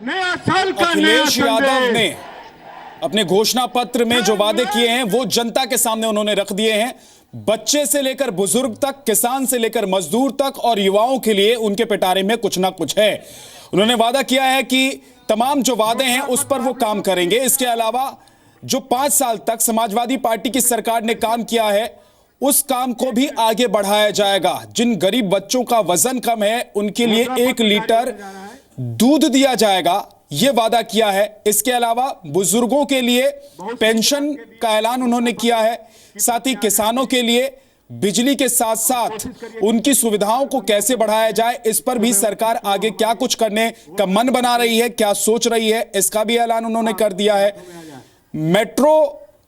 नया साल का अखिलेश यादव ने अपने घोषणा पत्र में जो वादे किए हैं वो जनता के सामने उन्होंने रख दिए हैं। बच्चे से लेकर बुजुर्ग तक, किसान से लेकर मजदूर तक और युवाओं के लिए उनके पिटारे में कुछ ना कुछ है। उन्होंने वादा किया है कि तमाम जो वादे हैं उस पर वो काम करेंगे। इसके अलावा जो 5 साल तक समाजवादी पार्टी की सरकार ने काम किया है उस काम को भी आगे बढ़ाया जाएगा। जिन गरीब बच्चों का वजन कम है उनके लिए 1 लीटर दूध दिया जाएगा, यह वादा किया है। इसके अलावा बुजुर्गों के लिए पेंशन का ऐलान उन्होंने किया है। साथ ही किसानों के लिए बिजली के साथ साथ उनकी सुविधाओं को कैसे बढ़ाया जाए, इस पर भी सरकार आगे क्या कुछ करने का मन बना रही है, क्या सोच रही है, इसका भी ऐलान उन्होंने कर दिया है। मेट्रो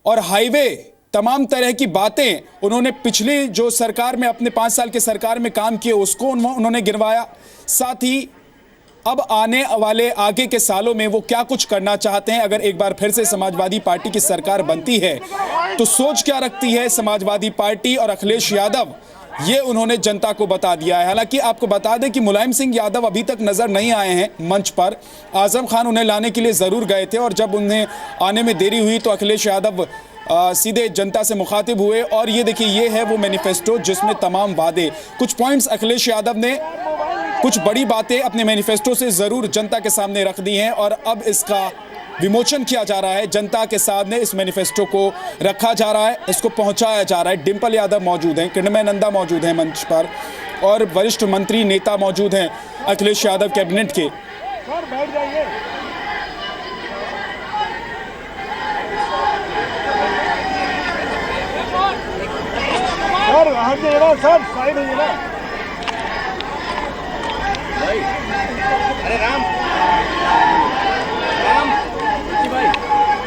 और हाईवे, तमाम तरह की बातें उन्होंने पिछली जो सरकार में, अपने 5 साल के सरकार में काम किए उसको उन्होंने गिनवाया। साथ ही अब आने वाले आगे के सालों में वो क्या कुछ करना चाहते हैं। अगर एक बार फिर से समाजवादी पार्टी की सरकार बनती है तो सोच क्या रखती है समाजवादी पार्टी और अखिलेश यादव, ये उन्होंने जनता को बता दिया है। हालांकि आपको बता दें कि मुलायम सिंह यादव अभी तक नजर नहीं आए हैं मंच पर। आजम खान उन्हें लाने के लिए जरूर गए थे और जब उन्हें आने में देरी हुई तो अखिलेश यादव सीधे जनता से मुखातिब हुए। और ये देखिए, ये है वो मैनिफेस्टो जिसमें तमाम वादे, कुछ पॉइंट्स अखिलेश यादव ने, कुछ बड़ी बातें अपने मैनिफेस्टो से जरूर जनता के सामने रख दी हैं और अब इसका विमोचन किया जा रहा है। जनता के सामने इस मैनिफेस्टो को रखा जा रहा है, इसको पहुंचाया जा रहा है। डिंपल यादव मौजूद हैं, किरणमय नंदा मौजूद हैं मंच पर और वरिष्ठ मंत्री नेता मौजूद हैं अखिलेश यादव कैबिनेट के।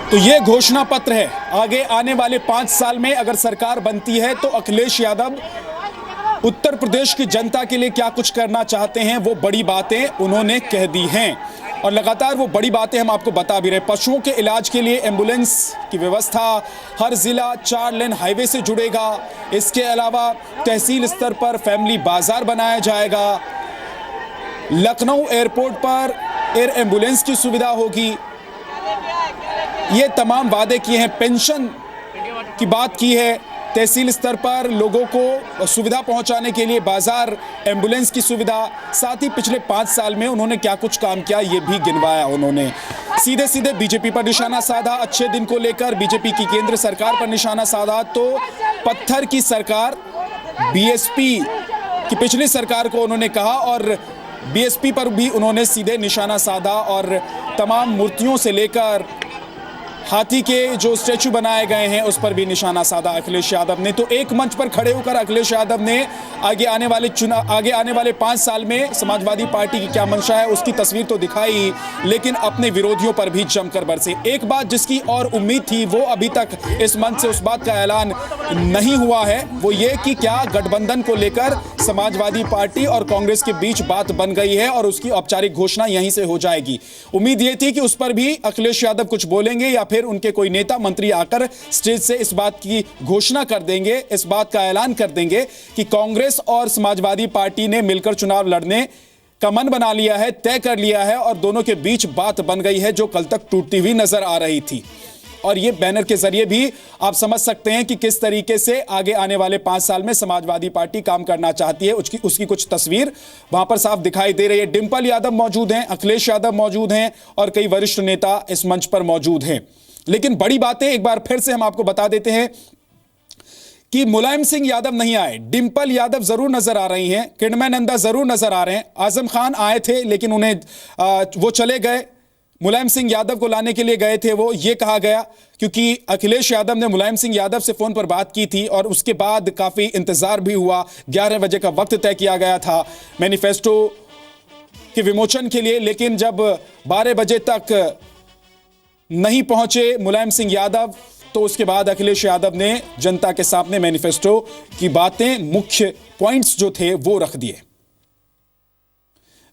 तो ये घोषणा पत्र है। आगे आने वाले 5 साल में अगर सरकार बनती है तो अखिलेश यादव उत्तर प्रदेश की जनता के लिए क्या कुछ करना चाहते हैं, वो बड़ी बातें उन्होंने कह दी हैं और लगातार वो बड़ी बातें हम आपको बता भी रहे। पशुओं के इलाज के लिए एम्बुलेंस की व्यवस्था, हर जिला 4 लेन हाईवे से जुड़ेगा। इसके अलावा तहसील स्तर पर फैमिली बाजार बनाया जाएगा। लखनऊ एयरपोर्ट पर एयर एम्बुलेंस की सुविधा होगी। ये तमाम वादे किए हैं। पेंशन की बात की है, तहसील स्तर पर लोगों को सुविधा पहुंचाने के लिए बाजार, एम्बुलेंस की सुविधा। साथ ही पिछले 5 साल में उन्होंने क्या कुछ काम किया ये भी गिनवाया। उन्होंने सीधे सीधे बीजेपी पर निशाना साधा। अच्छे दिन को लेकर बीजेपी की केंद्र सरकार पर निशाना साधा तो पत्थर की सरकार बीएसपी की पिछली सरकार को उन्होंने कहा और बीएसपी पर भी उन्होंने सीधे निशाना साधा और तमाम मूर्तियों से लेकर हाथी के जो स्टैचू बनाए गए हैं उस पर भी निशाना साधा अखिलेश यादव ने। तो एक मंच पर खड़े होकर अखिलेश यादव ने आगे आने वाले 5 साल में समाजवादी पार्टी की क्या मंशा है उसकी तस्वीर तो दिखाई, लेकिन अपने विरोधियों पर भी जमकर बरसे। एक बात जिसकी और उम्मीद थी वो अभी तक इस मंच से उस बात का ऐलान नहीं हुआ है, वो ये कि क्या गठबंधन को लेकर समाजवादी पार्टी और कांग्रेस के बीच बात बन गई है और उसकी औपचारिक घोषणा यहीं से हो जाएगी। उम्मीद ये थी कि उस पर भी अखिलेश यादव कुछ बोलेंगे या फिर उनके कोई नेता मंत्री आकर स्टेज से इस बात की घोषणा कर देंगे, इस बात का ऐलान कर देंगे कि कांग्रेस और समाजवादी पार्टी ने मिलकर चुनाव लड़ने का मन बना लिया है, तय कर लिया है और दोनों के बीच बात बन गई है जो कल तक टूटती हुई नजर आ रही थी। और ये बैनर के जरिए भी आप समझ सकते हैं कि किस तरीके से आगे आने वाले 5 साल में समाजवादी पार्टी काम करना चाहती है। उसकी कुछ तस्वीर वहां पर साफ दिखाई दे रही है। डिंपल यादव मौजूद हैं, अखिलेश यादव मौजूद हैं और कई वरिष्ठ नेता इस मंच पर मौजूद हैं। लेकिन बड़ी बातें एक बार फिर से हम आपको बता देते हैं कि मुलायम सिंह यादव नहीं आए, डिंपल यादव जरूर नजर आ रही हैं, किरणमय नंदा जरूर नजर आ रहे हैं। आजम खान आए थे लेकिन उन्हें वो चले गए। मुलायम सिंह यादव को लाने के लिए गए थे वो, ये कहा गया, क्योंकि अखिलेश यादव ने मुलायम सिंह यादव से फोन पर बात की थी और उसके बाद काफी इंतजार भी हुआ। 11 बजे का वक्त तय किया गया था मैनिफेस्टो के विमोचन के लिए, लेकिन जब 12 बजे तक नहीं पहुंचे मुलायम सिंह यादव तो उसके बाद अखिलेश यादव ने जनता के सामने मैनिफेस्टो की बातें, मुख्य पॉइंट्स जो थे वो रख दिए।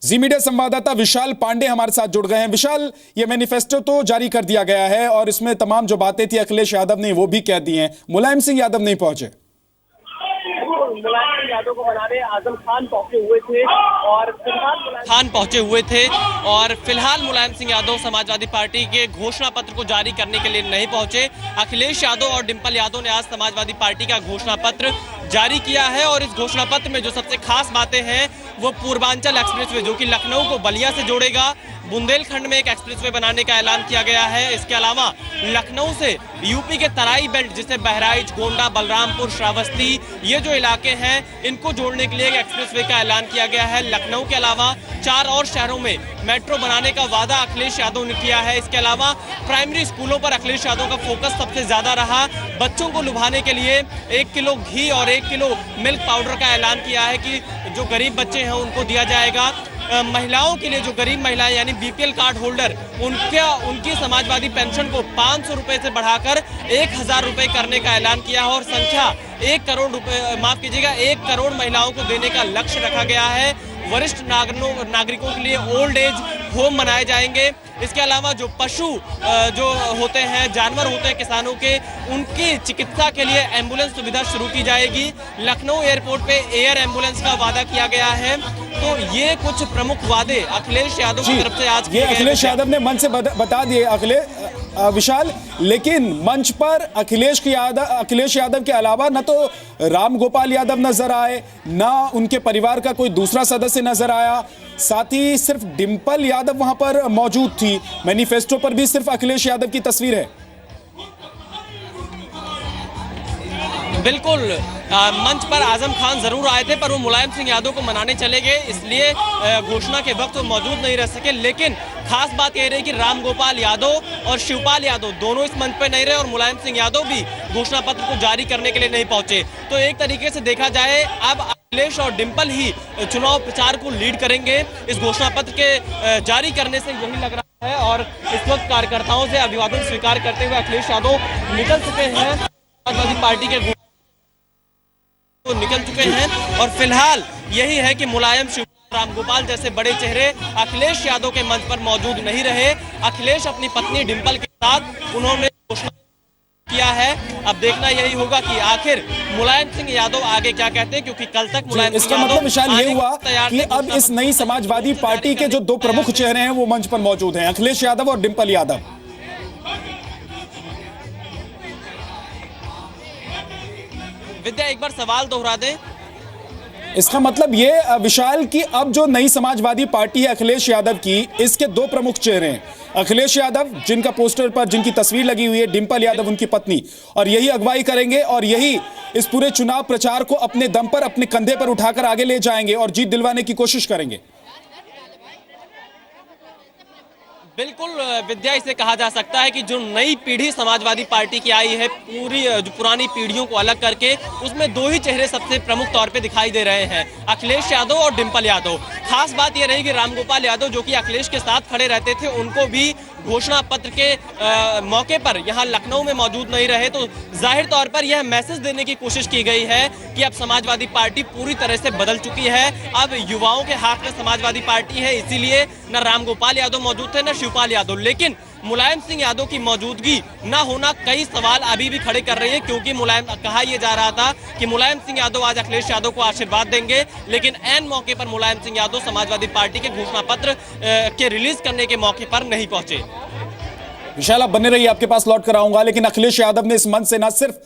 जी मीडिया संवाददाता विशाल पांडे हमारे साथ जुड़ गए हैं। विशाल, ये मैनिफेस्टो तो जारी कर दिया गया है और इसमें तमाम जो बातें थी अखिलेश यादव ने वो भी कह दी हैं, मुलायम सिंह यादव नहीं पहुंचे। मुलायम सिंह यादव को मनाने आजम खान पहुंचे हुए थे और फिलहाल खान पहुंचे हुए थे और फिलहाल मुलायम सिंह यादव समाजवादी पार्टी के घोषणा पत्र को जारी करने के लिए नहीं पहुंचे। अखिलेश यादव और डिंपल यादव ने आज समाजवादी पार्टी का घोषणा पत्र जारी किया है और इस घोषणा पत्र में जो सबसे खास बातें हैं वो पूर्वांचल एक्सप्रेसवे जो कि लखनऊ को बलिया से जोड़ेगा, बुंदेलखंड में एक एक्सप्रेसवे बनाने का ऐलान किया गया है। इसके अलावा लखनऊ से यूपी के तराई बेल्ट जिसे बहराइच, गोंडा, बलरामपुर, श्रावस्ती ये जो इलाके हैं इनको जोड़ने के लिए एक एक्सप्रेसवे का ऐलान किया गया है। लखनऊ के अलावा 4 और शहरों में मेट्रो बनाने का वादा अखिलेश यादव ने किया है। इसके अलावा प्राइमरी स्कूलों पर अखिलेश यादव का फोकस सबसे ज्यादा रहा। बच्चों को लुभाने के लिए 1 किलो घी और 1 किलो मिल्क पाउडर का ऐलान किया है कि जो गरीब बच्चे हैं उनको दिया जाएगा। महिलाओं के लिए जो गरीब महिलाएं यानी बीपीएल कार्ड होल्डर उनकी समाजवादी पेंशन को 500 रुपए से बढ़ाकर 1000 रुपए करने का ऐलान किया है और संख्या 1 करोड़ रुपए, माफ कीजिएगा 1 करोड़ महिलाओं को देने का लक्ष्य रखा गया है। वरिष्ठ नागरिकों के लिए ओल्ड एज होम बनाए जाएंगे। इसके अलावा जो पशु जो होते हैं, जानवर होते हैं किसानों के, उनकी चिकित्सा के लिए एम्बुलेंस सुविधा शुरू की जाएगी। लखनऊ एयरपोर्ट पे एयर एम्बुलेंस का वादा किया गया है। तो ये कुछ प्रमुख वादे अखिलेश यादव की तरफ से आज ये अखिलेश यादव ने मंच से बता दिए विशाल, लेकिन मंच पर अखिलेश यादव के अलावा न तो राम गोपाल यादव नजर आए, ना उनके परिवार का कोई दूसरा सदस्य नजर आया, साथ ही सिर्फ डिंपल यादव वहां पर मौजूद थी। मैनिफेस्टो पर भी सिर्फ अखिलेश यादव की तस्वीर है। बिल्कुल, मंच पर आजम खान जरूर आए थे पर वो मुलायम सिंह यादव को मनाने चले गए, इसलिए घोषणा के वक्त वो मौजूद नहीं रह सके। लेकिन खास बात यह रही कि राम गोपाल यादव और शिवपाल यादव दोनों इस मंच पर नहीं रहे और मुलायम सिंह यादव भी घोषणा पत्र को जारी करने के लिए नहीं पहुंचे। तो एक तरीके से देखा जाए अब अखिलेश और डिंपल ही चुनाव प्रचार को लीड करेंगे इस घोषणा पत्र के जारी करने से, यही लग रहा है। और इस वक्त कार्यकर्ताओं से अभिवादन स्वीकार करते हुए अखिलेश यादव निकल चुके हैं, समाजवादी पार्टी के निकल चुके हैं और फिलहाल यही है कि मुलायम, शिवपाल, रामगोपाल जैसे बड़े चेहरे अखिलेश यादव के मंच पर मौजूद नहीं रहे। अखिलेश अपनी पत्नी डिंपल के साथ उन्होंने घोषणा किया है। अब देखना यही होगा कि आखिर मुलायम सिंह यादव आगे क्या कहते हैं, क्योंकि कल तक मुलायम इसका मतलब विशाल ये हुआ कि अब इस नई समाजवादी पार्टी के जो 2 प्रमुख चेहरे हैं वो मंच पर मौजूद हैं, अखिलेश यादव और डिंपल यादव। विद्या एक बार सवाल दोहरा दें। इसका मतलब ये विशाल कि अब जो नई समाजवादी पार्टी है अखिलेश यादव की, इसके 2 प्रमुख चेहरे हैं, अखिलेश यादव जिनका पोस्टर पर जिनकी तस्वीर लगी हुई है, डिंपल यादव उनकी पत्नी, और यही अगुवाई करेंगे और यही इस पूरे चुनाव प्रचार को अपने दम पर, अपने कंधे पर उठाकर आगे ले जाएंगे और जीत दिलवाने की कोशिश करेंगे। बिल्कुल विद्या, इसे कहा जा सकता है कि जो नई पीढ़ी समाजवादी पार्टी की आई है, पूरी जो पुरानी पीढ़ियों को अलग करके उसमें 2 ही चेहरे सबसे प्रमुख तौर पे दिखाई दे रहे हैं, अखिलेश यादव और डिंपल यादव। खास बात यह रही कि रामगोपाल यादव जो कि अखिलेश के साथ खड़े रहते थे, उनको भी घोषणा पत्र के मौके पर यहाँ लखनऊ में मौजूद नहीं रहे। तो जाहिर तौर पर यह मैसेज देने की कोशिश की गई है कि अब समाजवादी पार्टी पूरी तरह से बदल चुकी है, अब युवाओं के हाथ में समाजवादी पार्टी है। इसीलिए न रामगोपाल यादव मौजूद थे न शिवपाल यादव, लेकिन मुलायम सिंह यादव की मौजूदगी न होना कई सवाल अभी भी खड़े कर रही है, क्योंकि कहा यह जा रहा था कि मुलायम सिंह यादव आज अखिलेश यादव को आशीर्वाद देंगे, लेकिन ऐन मौके पर मुलायम सिंह यादव समाजवादी पार्टी के घोषणा पत्र के रिलीज करने के मौके पर नहीं पहुंचे। विशाल आप बने रहिए, आपके पास लौट कर आऊंगा, लेकिन अखिलेश यादव ने इस मंच से न सिर्फ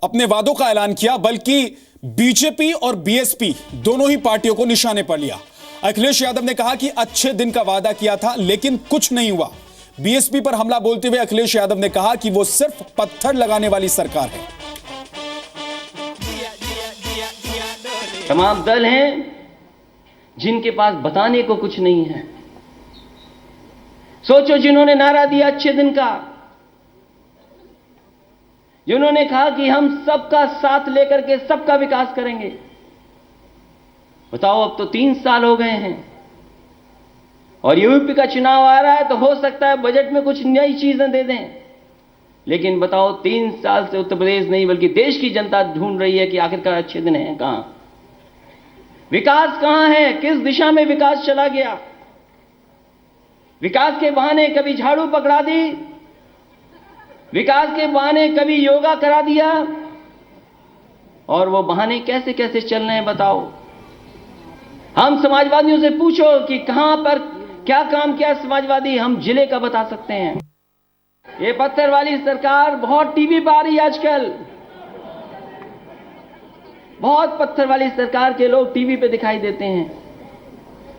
अपने वादों का ऐलान किया बल्कि बीजेपी और बीएसपी दोनों ही पार्टियों को निशाने पर लिया। अखिलेश यादव ने कहा कि अच्छे दिन का वादा किया था लेकिन कुछ नहीं हुआ। बीएसपी पर हमला बोलते हुए अखिलेश यादव ने कहा कि वो सिर्फ पत्थर लगाने वाली सरकार है। तमाम दल हैं जिनके पास बताने को कुछ नहीं है। सोचो, जिन्होंने नारा दिया अच्छे दिन का, जिन्होंने कहा कि हम सबका साथ लेकर के सबका विकास करेंगे, बताओ अब तो 3 साल हो गए हैं और यूपी का चुनाव आ रहा है, तो हो सकता है बजट में कुछ नई चीजें दे दें, लेकिन बताओ 3 साल से उत्तर प्रदेश नहीं बल्कि देश की जनता ढूंढ रही है कि आखिरकार अच्छे दिन हैं कहां, विकास कहां है, किस दिशा में विकास चला गया। विकास के बहाने कभी झाड़ू पकड़ा दी, विकास के बहाने कभी योगा करा दिया, और वो बहाने कैसे कैसे चल रहे हैं बताओ। हम समाजवादियों से पूछो कि कहां पर क्या काम किया समाजवादी, हम जिले का बता सकते हैं। ये पत्थर वाली सरकार बहुत टीवी पर आ रही है आजकल, बहुत पत्थर वाली सरकार के लोग टीवी पे दिखाई देते हैं।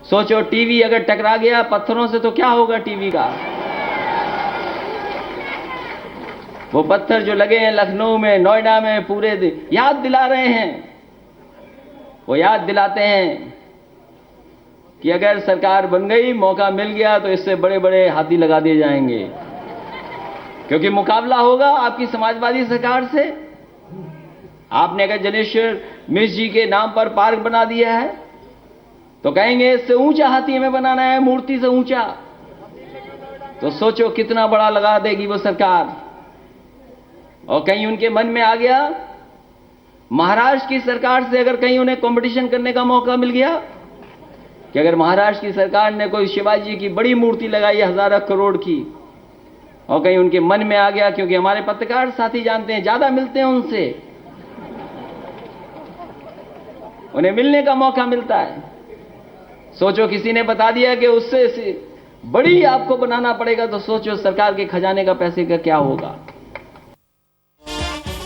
सोचो टीवी अगर टकरा गया पत्थरों से तो क्या होगा टीवी का। वो पत्थर जो लगे हैं लखनऊ में, नोएडा में, पूरे याद दिला रहे हैं, वो याद दिलाते हैं कि अगर सरकार बन गई, मौका मिल गया तो इससे बड़े बड़े हाथी लगा दिए जाएंगे, क्योंकि मुकाबला होगा आपकी समाजवादी सरकार से। आपने अगर जनेश्वर मिश्र जी के नाम पर पार्क बना दिया है तो कहेंगे इससे ऊंचा हाथी हमें बनाना है, मूर्ति से ऊंचा। तो सोचो कितना बड़ा लगा देगी वो सरकार। और कहीं उनके मन में आ गया महाराष्ट्र की सरकार से, अगर कहीं उन्हें कंपटीशन करने का मौका मिल गया कि अगर महाराष्ट्र की सरकार ने कोई शिवाजी की बड़ी मूर्ति लगाई 1000 करोड़ की, और कहीं उनके मन में आ गया, क्योंकि हमारे पत्रकार साथी जानते हैं ज्यादा मिलते हैं उनसे, उन्हें मिलने का मौका मिलता है। सोचो किसी ने बता दिया कि उससे बड़ी आपको बनाना पड़ेगा, तो सोचो सरकार के खजाने का पैसे का क्या होगा।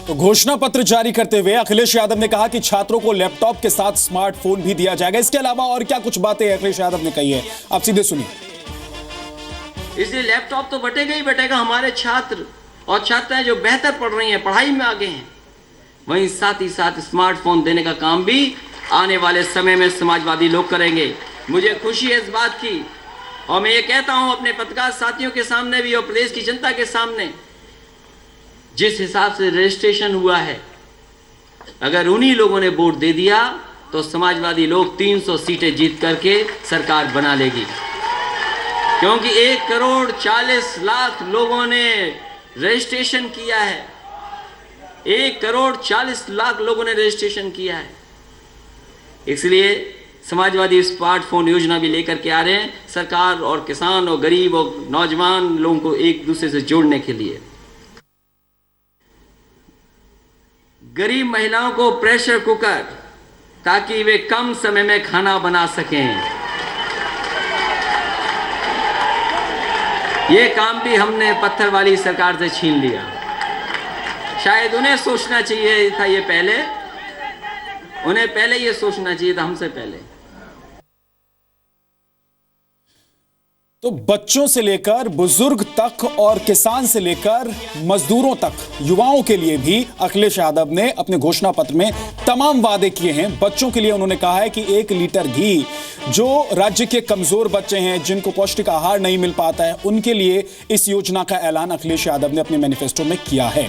तो घोषणा पत्र जारी करते हुए अखिलेश यादव ने कहा कि छात्रों को लैपटॉप के साथ स्मार्टफोन भी दिया जाएगा। इसके अलावा और क्या कुछ बातें अखिलेश यादव ने कही है, आप सीधे सुनिए। इसलिए लैपटॉप तो बटेगा ही बटेगा। हमारे छात्र और छात्राएं जो बेहतर पढ़ रही हैं, पढ़ाई में आगे हैं, वहीं साथ ही साथ स्मार्टफोन देने का काम भी आने वाले समय में समाजवादी लोग करेंगे। मुझे खुशी है इस बात की, और मैं ये कहता हूं अपने पत्रकार साथियों के सामने भी और प्रदेश की जनता के सामने, जिस हिसाब से रजिस्ट्रेशन हुआ है, अगर उन्हीं लोगों ने वोट दे दिया तो समाजवादी लोग 300 सीटें जीत करके सरकार बना लेगी, क्योंकि 1,40,00,000 लोगों ने रजिस्ट्रेशन किया है। 1,40,00,000 लोगों ने रजिस्ट्रेशन किया है। इसलिए समाजवादी स्मार्टफोन योजना भी लेकर के आ रहे हैं, सरकार और किसान और गरीब और नौजवान लोगों को एक दूसरे से जोड़ने के लिए। गरीब महिलाओं को प्रेशर कुकर, ताकि वे कम समय में खाना बना सकें। ये काम भी हमने पत्थर वाली सरकार से छीन लिया। शायद उन्हें सोचना चाहिए था ये पहले, उन्हें पहले ये सोचना चाहिए था हमसे पहले। तो बच्चों से लेकर बुजुर्ग तक और किसान से लेकर मजदूरों तक, युवाओं के लिए भी अखिलेश यादव ने अपने घोषणा पत्र में तमाम वादे किए हैं। बच्चों के लिए उन्होंने कहा है कि 1 लीटर घी, जो राज्य के कमजोर बच्चे हैं जिनको पौष्टिक आहार नहीं मिल पाता है, उनके लिए इस योजना का ऐलान अखिलेश यादव ने अपने मैनिफेस्टो में किया है।